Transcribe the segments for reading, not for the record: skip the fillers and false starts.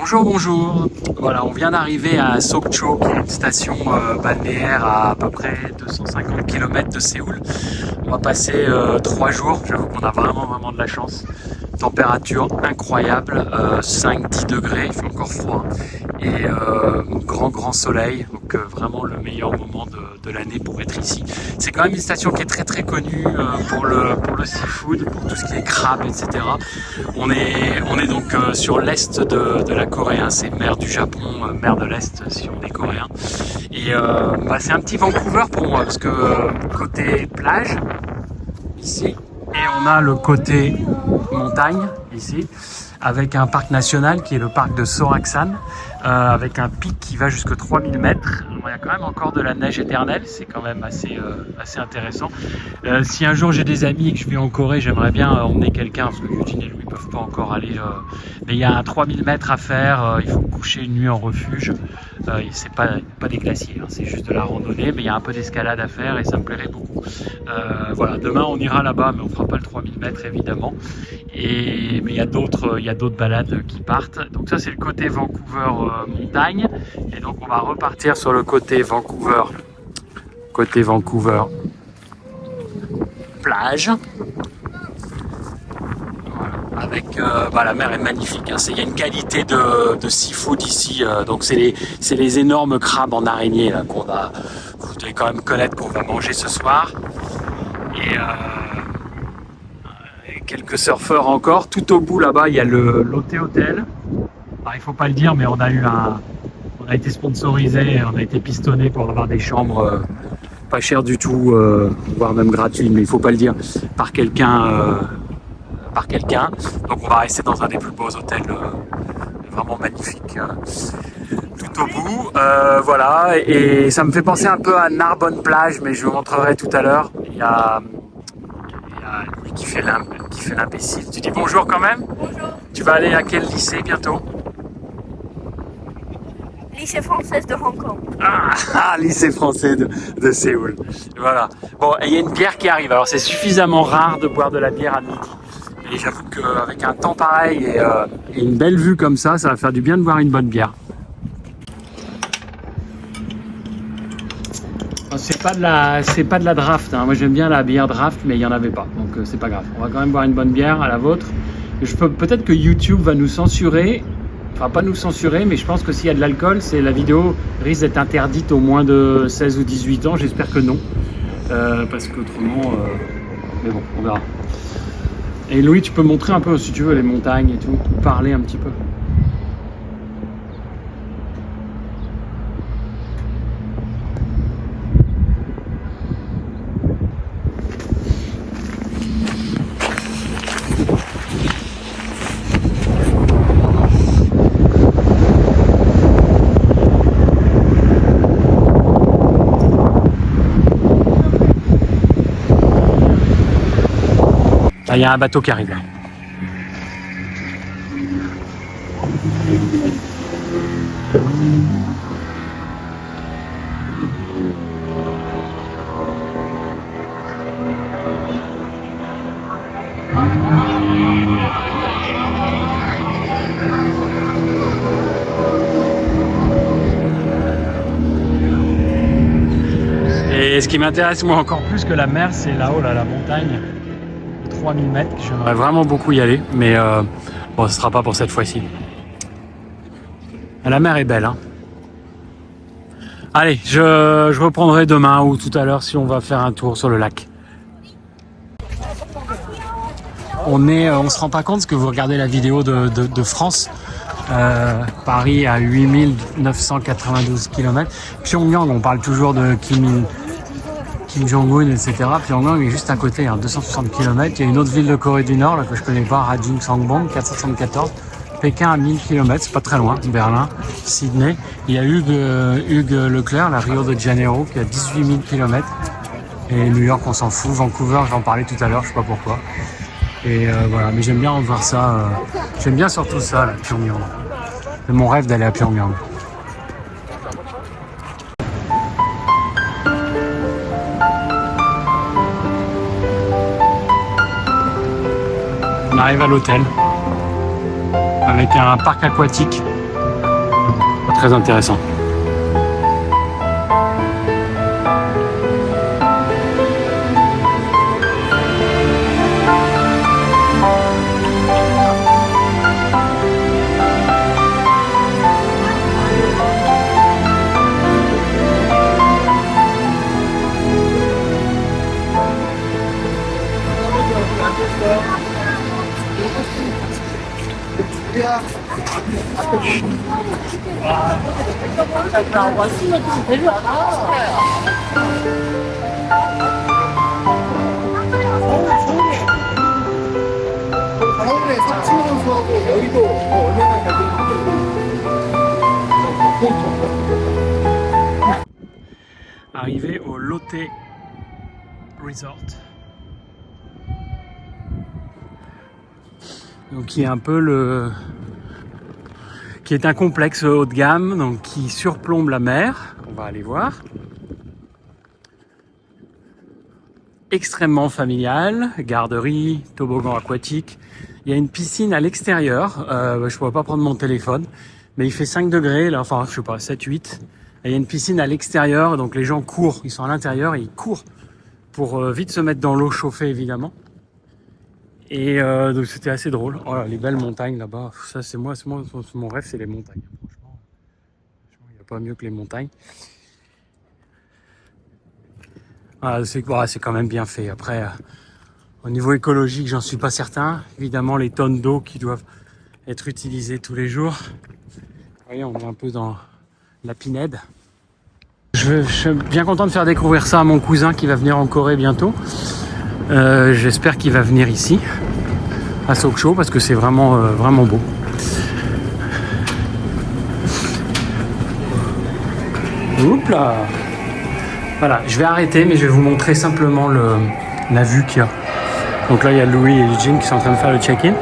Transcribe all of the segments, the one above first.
Bonjour, bonjour. Voilà, on vient d'arriver à Sokcho, qui est une station balnéaire à peu près 250 km de Séoul. On va passer 3 jours. J'avoue qu'on a vraiment de la chance. Température incroyable, 5-10 degrés, il fait encore froid. Et grand soleil, donc vraiment le meilleur moment de l'année pour être ici. C'est quand même une station qui est très connue pour le seafood, pour tout ce qui est crabe, etc. On est donc sur l'est de la Corée, hein. C'est mer du Japon, mer de l'Est si on est coréen. Et c'est un petit Vancouver pour moi, parce que côté plage, ici, et on a le côté montagne, ici, avec un parc national qui est le parc de Soraksan, avec un pic qui va jusqu'à 3000 mètres. Il y a quand même encore de la neige éternelle, c'est quand même assez intéressant. Si un jour j'ai des amis et que je vais en Corée, j'aimerais bien emmener quelqu'un, parce que Eugene et Louis ne peuvent pas encore aller. Mais il y a un 3000 mètres à faire, il faut coucher une nuit en refuge. C'est pas des glaciers, hein, c'est juste de la randonnée, mais il y a un peu d'escalade à faire et ça me plairait beaucoup. Voilà, demain on ira là-bas, mais on fera pas le 3000 mètres évidemment. Mais il y a d'autres balades qui partent. Donc ça c'est le côté Vancouver montagne, et donc on va repartir sur le côté Vancouver plage. Voilà. Avec la mer est magnifique, hein. Il y a une qualité de seafood ici, donc c'est les énormes crabes en araignée là, vous devez quand même connaître, qu'on va manger ce soir. Et quelques surfeurs encore. Tout au bout là-bas, il y a l'Ote Hotel. Alors, il faut pas le dire, mais on a été sponsorisé, on a été pistonné pour avoir des chambres pas chères du tout, voire même gratuites, mais il faut pas le dire, par quelqu'un. Donc on va rester dans un des plus beaux hôtels, vraiment magnifique, tout au bout. Voilà, et ça me fait penser un peu à Narbonne plage, mais je vous montrerai tout à l'heure. Il y a Louis qui fait l'imbécile. Tu dis bonjour quand même? Bonjour. Tu vas aller à quel lycée bientôt? Lycée française de Hong Kong. Lycée français de Séoul. Voilà. Bon, et il y a une bière qui arrive. Alors c'est suffisamment rare de boire de la bière à midi. Et j'avoue qu'avec un temps pareil et une belle vue comme ça va faire du bien de boire une bonne bière. C'est pas de la draft, hein. Moi j'aime bien la bière draft, mais il n'y en avait pas, donc c'est pas grave. On va quand même boire une bonne bière à la vôtre. Peut-être que YouTube va nous censurer, enfin pas nous censurer, mais je pense que s'il y a de l'alcool, la vidéo risque d'être interdite aux moins de 16 ou 18 ans. J'espère que non, parce qu'autrement, mais bon, on verra. Et Louis, tu peux montrer un peu si tu veux les montagnes et tout, parler un petit peu. Il y a un bateau qui arrive là. Et ce qui m'intéresse moi encore plus que la mer, c'est là-haut, là, la montagne. 3000 mètres, j'aimerais vraiment beaucoup y aller, mais bon, ce sera pas pour cette fois-ci. La mer est belle, hein. Allez, je reprendrai demain ou tout à l'heure si on va faire un tour sur le lac. On se rend pas compte, parce que vous regardez la vidéo de France, Paris à 8992 km. Pyongyang, on parle toujours de Kim Jong-un, etc. Pyongyang est juste à côté, hein, 260 km. Il y a une autre ville de Corée du Nord là, que je connais pas, Rajingsangbong, 474. Pékin à 1000 km, c'est pas très loin. Berlin, Sydney. Il y a Hugues Leclerc, la Rio de Janeiro, qui a 18 000 km. Et New York, on s'en fout. Vancouver, j'en parlais tout à l'heure, je sais pas pourquoi. Et voilà, mais j'aime bien voir ça. J'aime bien surtout ça, là, Pyongyang. C'est mon rêve d'aller à Pyongyang. On arrive à l'hôtel avec un parc aquatique très intéressant. 서울에 석진 선수하고 여의도 얼마나 잘 Arrivé au Lotte Resort. Donc qui est un peu qui est un complexe haut de gamme, donc qui surplombe la mer. On va aller voir. Extrêmement familial, garderie, toboggan aquatique. Il y a une piscine à l'extérieur. Je ne pourrais pas prendre mon téléphone, mais il fait 5 degrés, là, enfin je sais pas, 7, 8. Et il y a une piscine à l'extérieur, donc les gens courent, ils sont à l'intérieur et ils courent pour vite se mettre dans l'eau chauffée évidemment. Et donc c'était assez drôle. Oh là, les belles montagnes là-bas, ça c'est mon rêve, c'est les montagnes. Franchement, il n'y a pas mieux que les montagnes. Ah, c'est quand même bien fait. Après, au niveau écologique, j'en suis pas certain. Évidemment, les tonnes d'eau qui doivent être utilisées tous les jours. Vous voyez, on est un peu dans la pinède. Je suis bien content de faire découvrir ça à mon cousin qui va venir en Corée bientôt. J'espère qu'il va venir ici, à Sokcho, parce que c'est vraiment, vraiment beau. Oups là. Voilà, je vais arrêter, mais je vais vous montrer simplement la vue qu'il y a. Donc là, il y a Louis et Eugene qui sont en train de faire le check-in.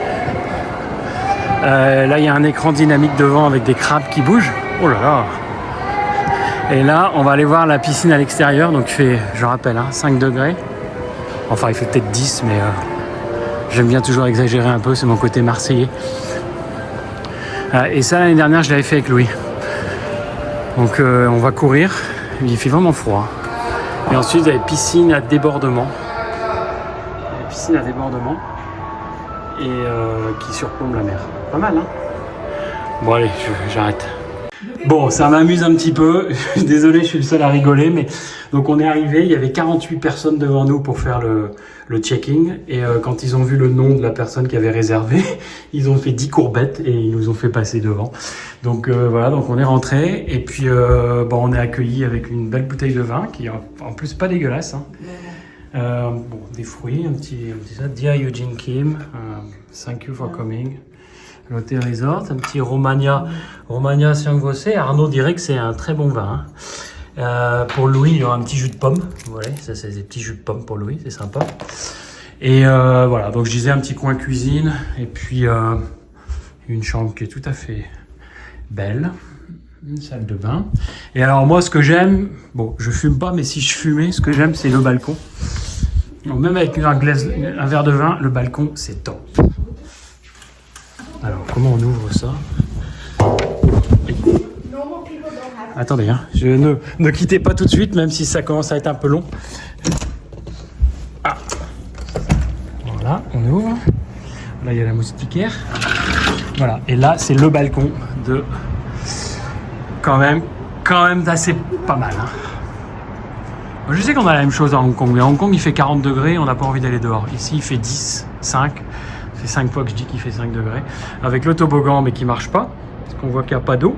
Là, il y a un écran dynamique devant avec des crabes qui bougent. Oh là là! Et là, on va aller voir la piscine à l'extérieur. Donc il fait, je rappelle, 5 degrés. Enfin, il fait peut-être 10, mais j'aime bien toujours exagérer un peu. C'est mon côté marseillais. Et ça, l'année dernière, je l'avais fait avec Louis. Donc on va courir. Il fait vraiment froid. Et ensuite, il y a une piscine à débordement. Piscine à débordement. Et qui surplombe la mer. Pas mal, hein? Bon, allez, j'arrête. Bon, ça m'amuse un petit peu. Désolé, je suis le seul à rigoler. Mais donc, on est arrivé. Il y avait 48 personnes devant nous pour faire le check-in. Et quand ils ont vu le nom de la personne qui avait réservé, ils ont fait 10 courbettes et ils nous ont fait passer devant. Donc voilà, donc on est rentré. Et puis, bon, on est accueillis avec une belle bouteille de vin qui est en plus pas dégueulasse. Hein. Bon, des fruits, un petit ça. Dear Eugene Kim, thank you for coming. Lotte Resort, un petit Romagna Sangiovese. Arnaud dirait que c'est un très bon vin. Hein. Pour Louis, il y aura un petit jus de pomme. Voilà, ça c'est des petits jus de pomme pour Louis, c'est sympa. Et voilà, donc je disais un petit coin cuisine et puis une chambre qui est tout à fait belle. Une salle de bain. Et alors moi, ce que j'aime, bon, je fume pas, mais si je fumais, ce que j'aime, c'est le balcon. Donc, même avec un verre de vin, le balcon, c'est top. Alors, comment on ouvre ça? Attendez, hein, ne quittez pas tout de suite, même si ça commence à être un peu long. Ah. Voilà, on ouvre. Là, il y a la moustiquaire. Voilà, et là, c'est le balcon de... Quand même d'assez pas mal. Hein. Je sais qu'on a la même chose à Hong Kong. Mais à Hong Kong, il fait 40 degrés, on n'a pas envie d'aller dehors. Ici, il fait 10, 5. Ça fait 5 fois que je dis qu'il fait 5 degrés. Avec le toboggan, mais qui marche pas. Parce qu'on voit qu'il n'y a pas d'eau.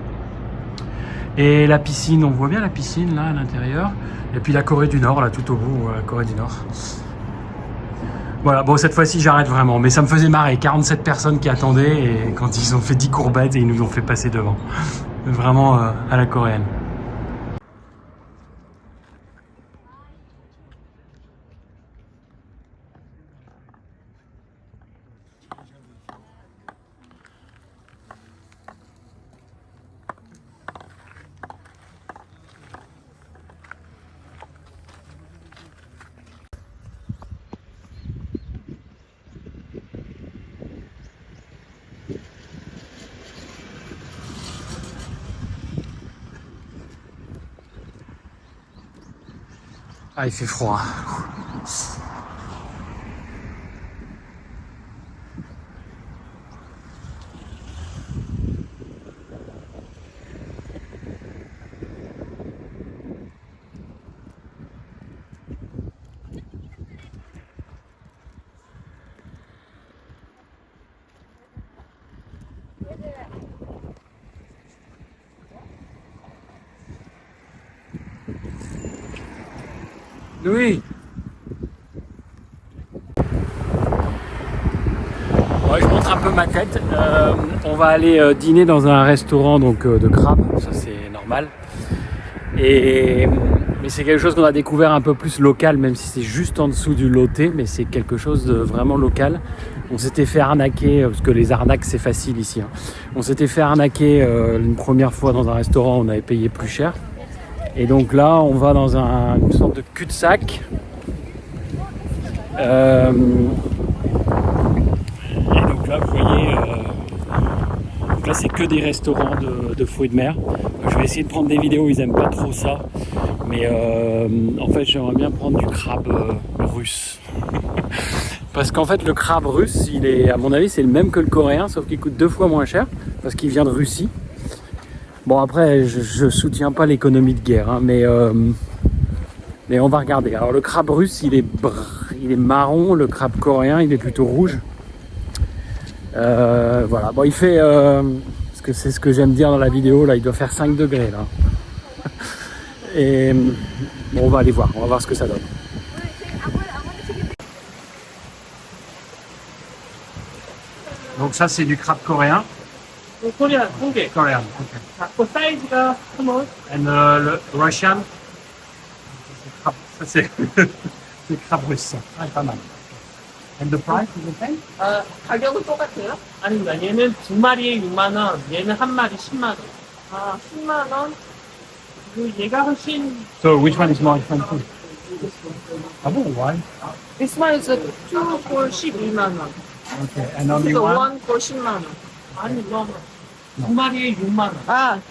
Et la piscine, on voit bien la piscine, là, à l'intérieur. Et puis la Corée du Nord, là, tout au bout, la Corée du Nord. Voilà, bon, cette fois-ci, j'arrête vraiment. Mais ça me faisait marrer. 47 personnes qui attendaient. Et quand ils ont fait 10 courbettes, et ils nous ont fait passer devant. Vraiment à la coréenne. Ah, il fait froid. Oui. Ouais, je montre un peu ma tête. On va aller dîner dans un restaurant donc, de crabes, ça c'est normal. Mais c'est quelque chose qu'on a découvert un peu plus local, même si c'est juste en dessous du Loté, mais c'est quelque chose de vraiment local. On s'était fait arnaquer, parce que les arnaques c'est facile ici. Hein. On s'était fait arnaquer une première fois dans un restaurant, on avait payé plus cher. Et donc là, on va dans une sorte de cul-de-sac. Et donc là, vous voyez, donc là c'est que des restaurants de fruits de mer. Donc, je vais essayer de prendre des vidéos, ils aiment pas trop ça. Mais en fait, j'aimerais bien prendre du crabe russe. Parce qu'en fait, le crabe russe, il est, à mon avis, c'est le même que le coréen, sauf qu'il coûte 2 fois moins cher, parce qu'il vient de Russie. Bon, après, je soutiens pas l'économie de guerre, hein, mais on va regarder. Alors, le crabe russe, il est marron, le crabe coréen, il est plutôt rouge. Voilà, bon, il fait, parce que c'est ce que j'aime dire dans la vidéo, là, il doit faire 5 degrés, là. Et bon, on va aller voir, on va voir ce que ça donne. Donc ça, c'est du crabe coréen. 코리안 한 개. Coréen, ok. 작고 사이즈가 스몰. Et le Russian, ça c'est le crabe russe. Ah, pas mal. And the price is the same? 가격은 똑같아요? 아닙니다. 얘는 2마리에 6만 원, 얘는 한 마리 10만 원. 10만 원. 그리고 얘가 훨씬. So which one is more expensive? Ah bon, why? This one is 2 for 12만 원. Okay, and only The one? one for 10만 원. 아니 너무. 2마리에 6만 원.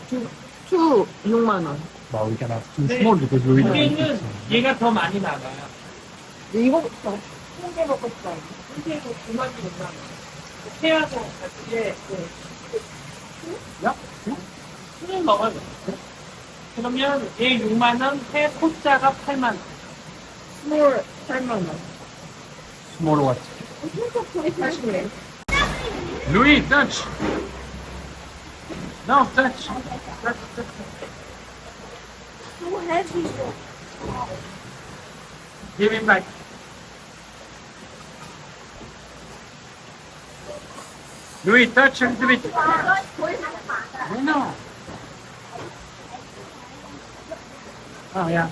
two 6만 원. Well, we can have two small because we don't eat 얘는 it. 얘가 더 많이 나가요. 이거부터. 홍게 먹고 싶어요. 홍게도 2마리 6만 원. 해야죠. 같이. Yeah. 술을 먹어요. 그러면 얘 6만 원, 회 포자가 8만 원. 스몰 8만 원. Small what? 80네. Louis, touch! No, touch! Too heavy. Give him back. Louis, touch a little bit. No. Oh, yeah.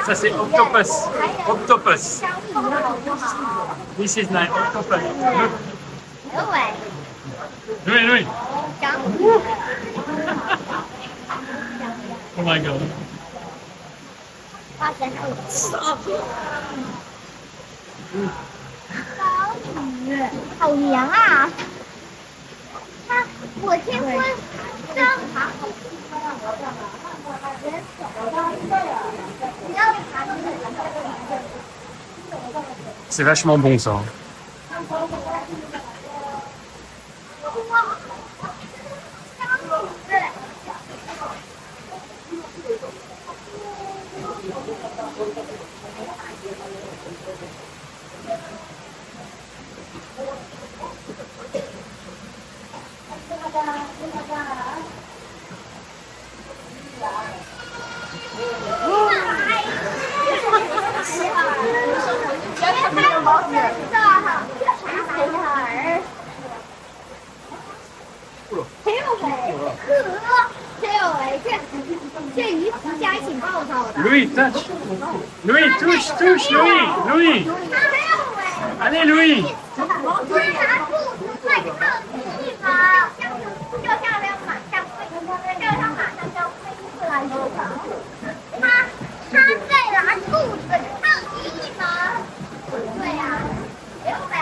Ça c'est octopus. Octopus. This is like octopus. Louis, Louis. Oh my god. 好凉啊！我天昏真好。 C'est vachement bon ça. 家一起抱抱的。 Louis, touch. Louis, touche, touche, Louis. Louis. 他没有哎。 Allez, Louis. 他肚子会靠近吗？就像那个马上飞，就像马上就飞出来一样。他在拿肚子靠近吗？对呀，对不对？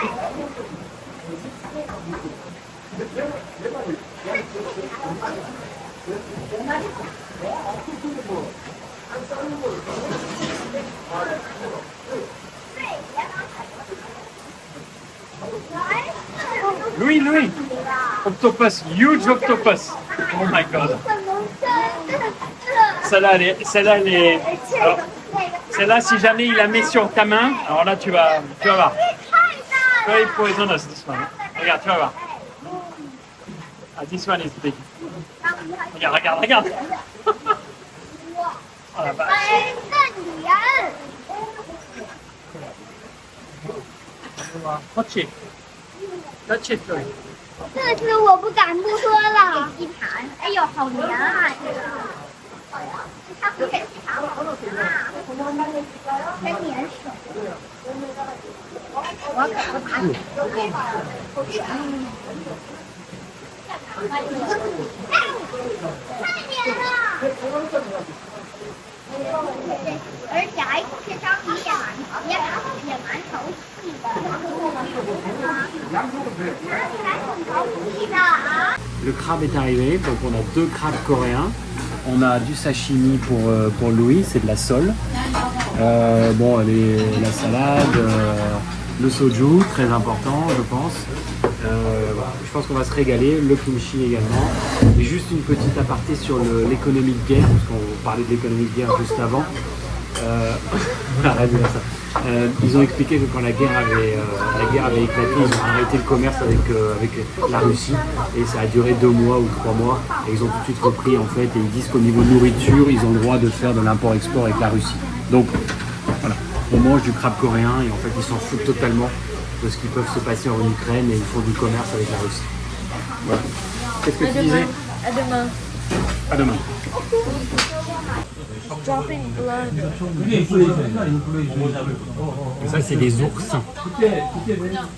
Louis, Louis. Octopus, huge octopus. Oh my god. Celle-là, alors, celle-là, si jamais il la met sur ta main, alors là, tu vas voir. Very poisonous, this one. Regarde, tu vas voir. Ah, this one is big. Regarde. Oh la vache. 更严。 Touch it. Touch it, Louis. 这次我不敢不说了。吸盘，哎呦，好黏啊！这个。它不是吸盘，好黏啊！真黏手。我可不怕。太黏了。而且还这张皮也蛮潮气的。Le crabe est arrivé, donc on a 2 crabes coréens. On a du sashimi pour Louis, c'est de la sole. Bon, la salade, le soju, très important, je pense. Voilà, je pense qu'on va se régaler, le kimchi également. Et juste une petite aparté sur l'économie de guerre, parce qu'on parlait de l'économie de guerre juste avant. Arrête de dire ça. Ils ont expliqué que quand la guerre avait éclaté, ils ont arrêté le commerce avec la Russie et ça a duré 2 mois ou 3 mois et ils ont tout de suite repris en fait et ils disent qu'au niveau nourriture, ils ont le droit de faire de l'import-export avec la Russie. Donc voilà, on mange du crabe coréen et en fait ils s'en foutent totalement de ce qui peut se passer en Ukraine et ils font du commerce avec la Russie. Voilà. Qu'est-ce que tu disais? À demain. À demain. Dropping blood. Ça c'est des oursins.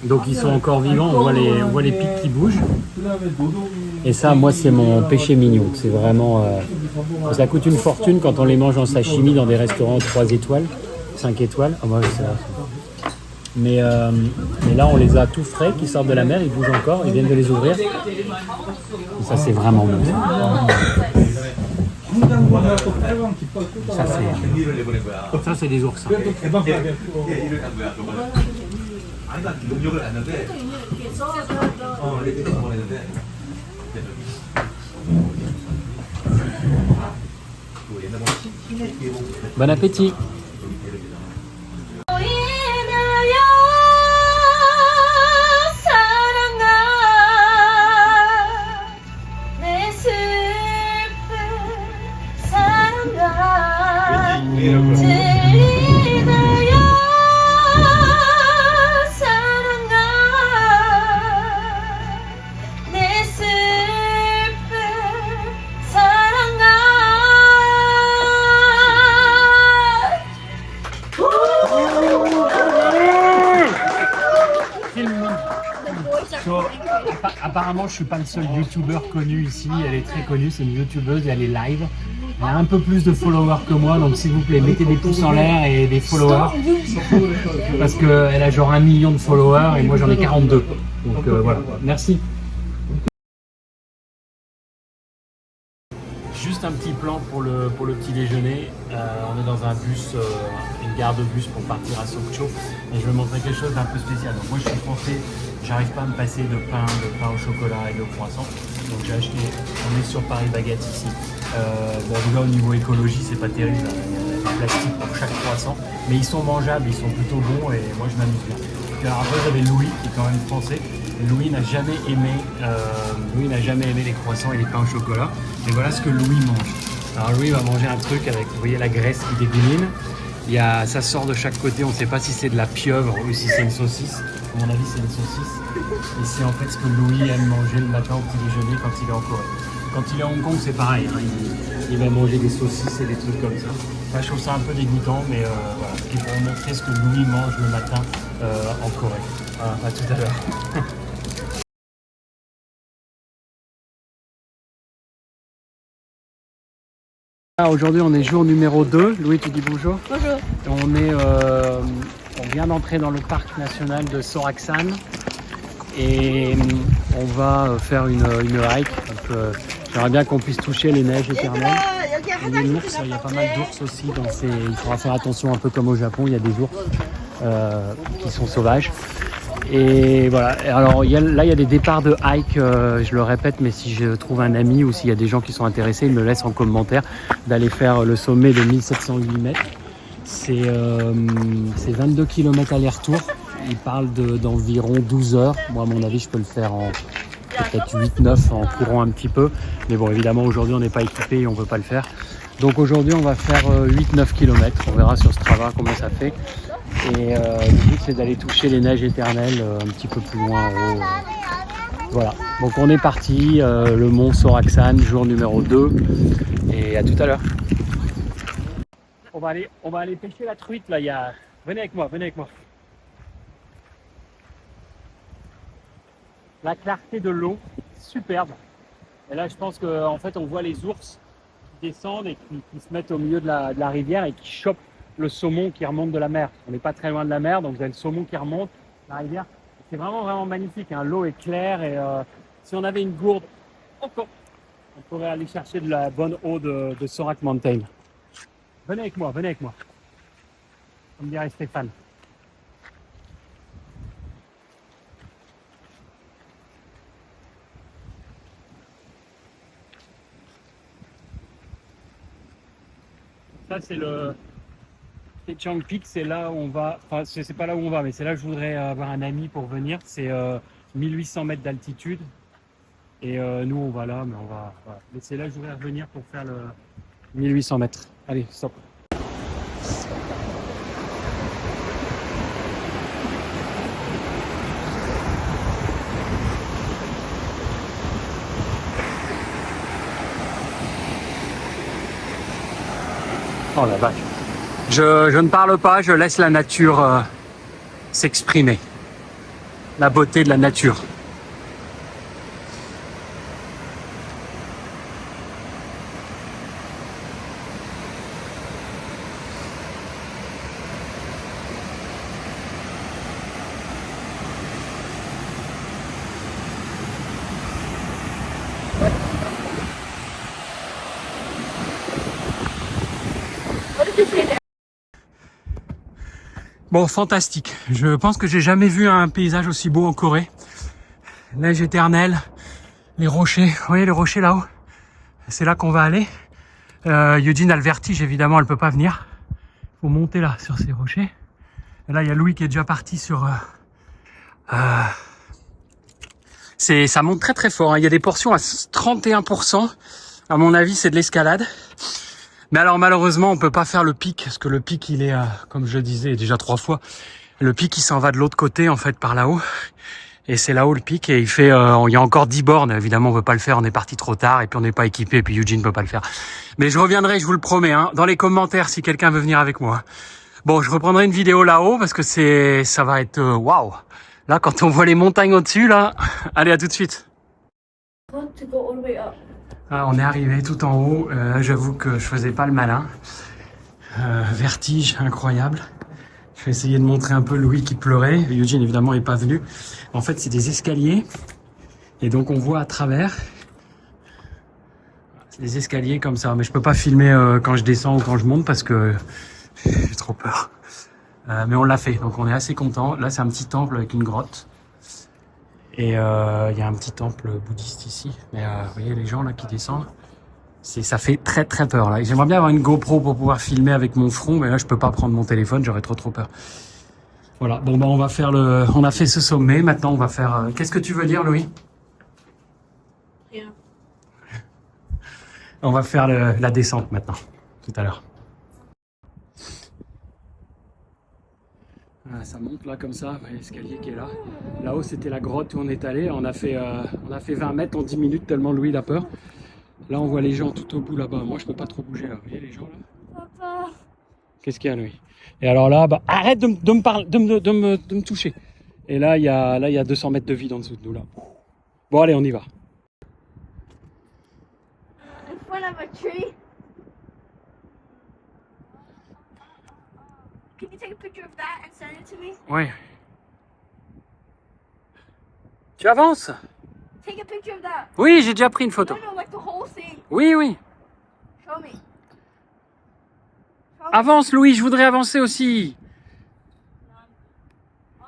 Donc ils sont encore vivants, on voit les pics qui bougent. Et ça moi c'est mon péché mignon. C'est vraiment ça coûte une fortune quand on les mange en sashimi dans des restaurants 3 étoiles, 5 étoiles. Oh, bah, oui, c'est vrai. Mais là on les a tout frais qui sortent de la mer, ils bougent encore, ils viennent de les ouvrir. Et ça c'est vraiment bon. Ça c'est des oursins. Bon appétit. Apparemment, je suis pas le seul youtubeur connu ici. Elle est très connue, c'est une youtubeuse, elle est live. Elle a un peu plus de followers que moi, donc s'il vous plaît, mettez des pouces en l'air et des followers. Parce qu'elle a genre 1 million de followers et moi j'en ai 42. Donc voilà, merci. Juste un petit plan pour le petit déjeuner. On est dans un bus, une gare de bus pour partir à Sokcho et je vais montrer quelque chose d'un peu spécial. Donc moi je suis français, j'arrive pas à me passer de pain au chocolat et de croissant. Donc j'ai acheté, on est sur Paris Baguette ici. Bon déjà au niveau écologie c'est pas terrible, il y a du plastique pour chaque croissant, mais ils sont mangeables, ils sont plutôt bons et moi je m'amuse bien. Alors après j'avais Louis qui est quand même français. Louis n'a jamais aimé les croissants et les pains au chocolat. Et voilà ce que Louis mange. Alors Louis va manger un truc avec, vous voyez la graisse qui dégouline. Ça sort de chaque côté, on ne sait pas si c'est de la pieuvre ou si c'est une saucisse. À mon avis c'est une saucisse. Et c'est en fait ce que Louis aime manger le matin au petit déjeuner quand il est en Corée. Quand il est à Hong Kong c'est pareil, hein. Il va manger des saucisses et des trucs comme ça. Enfin, je trouve ça un peu dégoûtant, mais voilà. C'était pour vous montrer ce que Louis mange le matin en Corée. Voilà, à tout à l'heure. Aujourd'hui, on est jour numéro 2. Louis, tu dis bonjour. Bonjour. On vient d'entrer dans le parc national de Soraksan et on va faire une hike. J'aimerais bien qu'on puisse toucher les neiges éternelles. Et les ours, il y a pas mal d'ours aussi. Il faudra faire attention, un peu comme au Japon, il y a des ours qui sont sauvages. Et voilà, alors là il y a des départs de hike, je le répète, mais si je trouve un ami ou s'il y a des gens qui sont intéressés, ils me laissent en commentaire d'aller faire le sommet de 1708 mètres. C'est 22 km aller-retour, il parle d'environ 12 heures. Moi à mon avis je peux le faire en peut-être 8-9 en courant un petit peu. Mais bon, évidemment aujourd'hui on n'est pas équipé et on ne peut pas le faire. Donc aujourd'hui on va faire 8-9 km, on verra sur Strava combien ça fait. Et le but c'est d'aller toucher les neiges éternelles un petit peu plus loin en haut. Voilà, donc on est parti, le mont Soraksan, jour numéro 2. Et à tout à l'heure. On va aller pêcher la truite là, venez avec moi, venez avec moi. La clarté de l'eau, superbe. Et là je pense qu'en fait on voit les ours qui descendent et qui se mettent au milieu de la rivière et qui chopent le saumon qui remonte de la mer. On n'est pas très loin de la mer, donc vous avez le saumon qui remonte, la rivière. C'est vraiment magnifique, hein. L'eau est claire et si on avait une gourde, encore, on pourrait aller chercher de la bonne eau de Sorak Mountain. Venez avec moi, comme dirait Stéphane. Ça c'est le Taechang Peak, c'est là où on va, enfin c'est pas là où on va, mais c'est là que je voudrais avoir un ami pour venir. C'est 1800 mètres d'altitude et nous on va là, mais on va, voilà. Mais c'est là que je voudrais revenir pour faire le 1800 mètres. Allez, stop. Oh la vache. Je ne parle pas, je laisse la nature s'exprimer. La beauté de la nature. Bon, fantastique. Je pense que j'ai jamais vu un paysage aussi beau en Corée. Neige éternelle, les rochers. Vous voyez les rochers là-haut? C'est là qu'on va aller. Eugene a le vertige, évidemment, elle peut pas venir. Faut monter là, sur ces rochers. Et là, il y a Louis qui est déjà parti sur... ça monte très fort, hein. Il y a des portions à 31%. À mon avis, c'est de l'escalade. Mais alors malheureusement on peut pas faire le pic parce que le pic il est comme je le disais déjà 3 fois, le pic il s'en va de l'autre côté en fait par là-haut et c'est là-haut le pic et il y a encore 10 bornes. Évidemment on peut pas le faire, on est parti trop tard et puis on n'est pas équipé et puis Eugene peut pas le faire. Mais je reviendrai, je vous le promets, hein, dans les commentaires si quelqu'un veut venir avec moi. Bon, je reprendrai une vidéo là-haut parce que ça va être waouh. Là quand on voit les montagnes au-dessus là, allez à tout de suite. Ah, on est arrivé tout en haut, j'avoue que je faisais pas le malin. Vertige incroyable. Je vais essayer de montrer un peu Louis qui pleurait. Eugene évidemment n'est pas venu. En fait c'est des escaliers et donc on voit à travers. C'est des escaliers comme ça, mais je peux pas filmer quand je descends ou quand je monte parce que j'ai trop peur. Mais on l'a fait, donc on est assez content. Là c'est un petit temple avec une grotte. Et il y a un petit temple bouddhiste ici. Mais vous voyez les gens là qui descendent, ça fait très peur là. J'aimerais bien avoir une GoPro pour pouvoir filmer avec mon front, mais là je peux pas prendre mon téléphone, j'aurais trop peur. Voilà, bon bah on va faire on a fait ce sommet, maintenant on va faire... Qu'est-ce que tu veux dire Louis? Rien. On va faire la descente maintenant, tout à l'heure. Voilà, ça monte là comme ça, l'escalier qui est là. Là-haut c'était la grotte où on est allé, on a fait 20 mètres en 10 minutes tellement Louis il a peur. Là, on voit les gens tout au bout là-bas. Moi, je peux pas trop bouger là. Vous voyez les gens là? Papa. Qu'est-ce qu'il y a, lui? Et alors là, bah, arrête de me parler, de me toucher. Et là, il y a 200 mètres de vide en dessous de nous là. Bon, allez, on y va. In front of a tree. Can you take a picture of that and send it to me? Ouais. Tu avances? Take a picture of that. Oui, j'ai déjà pris une photo. No, like the whole thing. Oui, oui. Show me. Avance, Louis, je voudrais avancer aussi. Ah.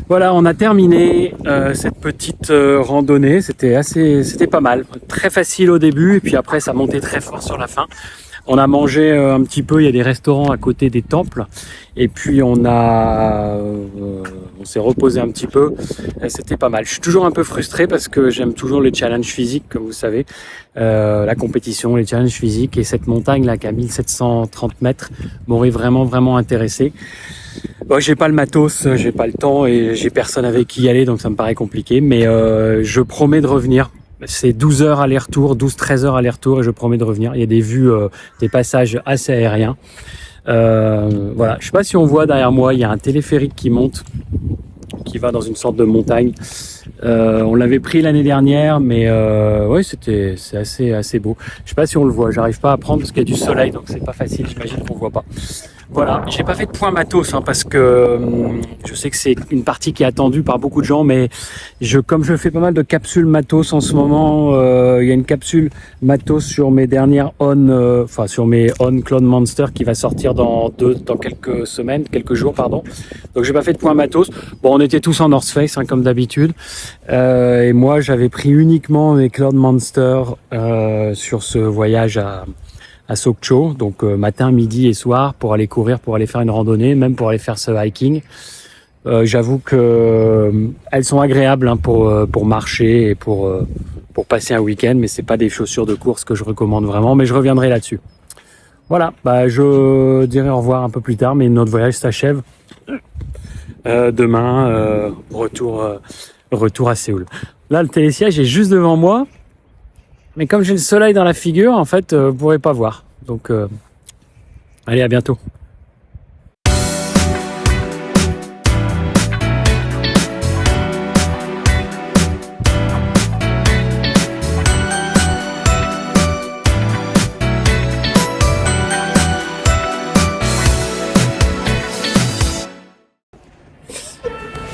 Voilà, on a terminé cette petite randonnée. C'était pas mal. Très facile au début et puis après ça montait très fort sur la fin. On a mangé un petit peu, il y a des restaurants à côté des temples. Et puis on s'est reposé un petit peu. C'était pas mal. Je suis toujours un peu frustré parce que j'aime toujours les challenges physiques, comme vous savez. La compétition, les challenges physiques. Et cette montagne là qui a 1730 mètres m'aurait vraiment intéressé. Bon, j'ai pas le matos, j'ai pas le temps et j'ai personne avec qui y aller, donc ça me paraît compliqué. Mais je promets de revenir. C'est 12 heures aller-retour, 12-13 heures aller-retour et je promets de revenir. Il y a des vues, des passages assez aériens. Voilà, je sais pas si on voit derrière moi, il y a un téléphérique qui monte, qui va dans une sorte de montagne. On l'avait pris l'année dernière, mais ouais, c'est assez beau. Je sais pas si on le voit, j'arrive pas à prendre parce qu'il y a du soleil, donc c'est pas facile, j'imagine qu'on voit pas. Voilà, j'ai pas fait de point matos parce que je sais que c'est une partie qui est attendue par beaucoup de gens, mais comme je fais pas mal de capsules matos en ce moment, il y a une capsule matos sur mes dernières sur mes On Clone Monster qui va sortir dans quelques jours, pardon. Donc j'ai pas fait de point matos. Bon, on était tous en North Face comme d'habitude, et moi j'avais pris uniquement mes Clone Monster sur ce voyage à Sokcho, donc matin, midi et soir pour aller courir, pour aller faire une randonnée, même pour aller faire ce hiking. J'avoue que elles sont agréables pour marcher et pour passer un week-end, mais c'est pas des chaussures de course que je recommande vraiment, mais je reviendrai là-dessus. Voilà, je dirai au revoir un peu plus tard, mais notre voyage s'achève. Demain, retour à Séoul. Là, le télésiège est juste devant moi. Mais comme j'ai le soleil dans la figure, en fait, vous ne pourrez pas voir. Donc, allez, à bientôt.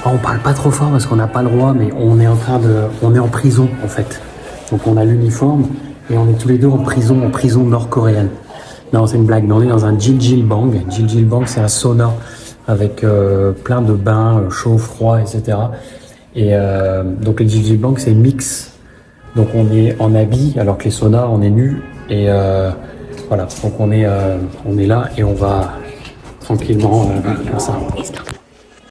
On parle pas trop fort parce qu'on n'a pas le droit, mais on est en prison en fait. Donc on a l'uniforme et on est tous les deux en prison nord-coréenne. Non, c'est une blague, mais on est dans un Jiljilbang. Jiljilbang, c'est un sauna avec plein de bains chauds, froids, etc. Et donc les Jiljilbang, c'est mix. Donc on est en habit, alors que les saunas, on est nus. Et voilà, donc on est là et on va tranquillement comme ça.